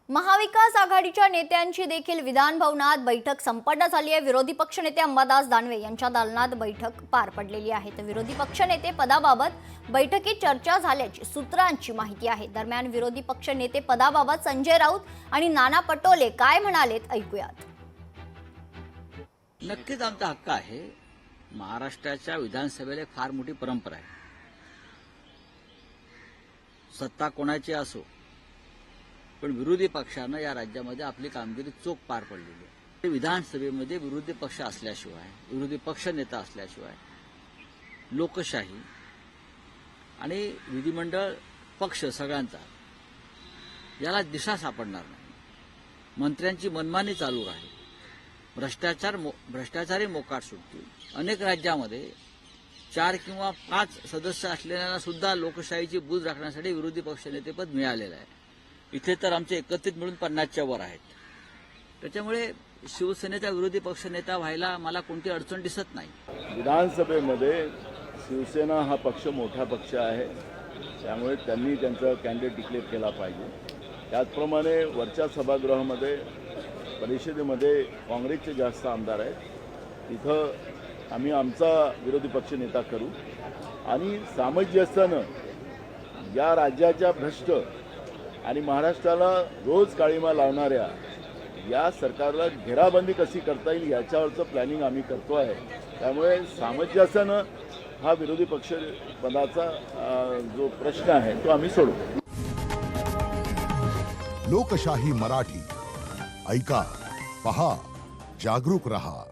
महाविकास आघाडीच्या नेत्यांची देखील विधान भवनात बैठक संपन्न झाली आहे। विरोधी पक्षनेते अंबादास दानवे यांच्या दालनात बैठक पार पडलेली आहे। तर विरोधी पक्षनेते पदाबाबत बैठकीत चर्चा झाल्याची सूत्रांची माहिती आहे। दरम्यान विरोधी पक्षनेते पदाबाबत संजय राऊत आणि नाना पटोले काय म्हणालेत ऐकूयात। नक्कीच आमचा हक्क आहे। महाराष्ट्राच्या विधानसभेला फार मोठी परंपरा आहे। सत्ता कोणाची असो पण विरोधी पक्षानं या राज्यामध्ये आपली कामगिरी चोख पार पडलेली आहे। विधानसभेमध्ये विरोधी पक्ष असल्याशिवाय, विरोधी पक्ष नेता असल्याशिवाय लोकशाही आणि विधिमंडळ पक्ष सगळ्यांचा याला दिशा सापडणार नाही। मंत्र्यांची मनमानी चालू राहील, भ्रष्टाचारी मोकाट सुटतील। अनेक राज्यामध्ये 4 किंवा 5 सदस्य असलेल्यांना सुद्धा लोकशाहीची बूज राखण्यासाठी विरोधी पक्षनेतेपद मिळालेलं आहे। इथे तर आमचे एकत्रित मिळून 50च्या वर आहेत। त्याच्यामुळे शिवसेनेचा विरोधी पक्षनेता व्हायला मला कोणती अडचण दिसत नाही। विधानसभेमध्ये शिवसेना हा पक्ष मोठा पक्ष आहे, त्यामुळे त्यांनी त्यांचा कॅन्डिडेट डिक्लेअर केला पाहिजे। त्याचप्रमाणे वरच्या सभागृहामध्ये परिषदेमध्ये काँग्रेसचे जास्त आमदार आहेत, तिथं आम्ही आमचा विरोधी पक्षनेता करू आणि सामंजस्यानं या राज्याच्या भ्रष्ट आणि महाराष्ट्राला रोज काळीमा लावणाऱ्या या सरकारला घेराबंदी कशी करता येईल याच्यावरचं प्लॅनिंग आम्ही करतो आहे। त्यामुळे सामंजस्यानं हा विरोधी पक्ष पदाचा जो प्रश्न आहे तो आम्ही सोडवू। लोकशाही मराठी ऐका, पहा, जागरूक रहा।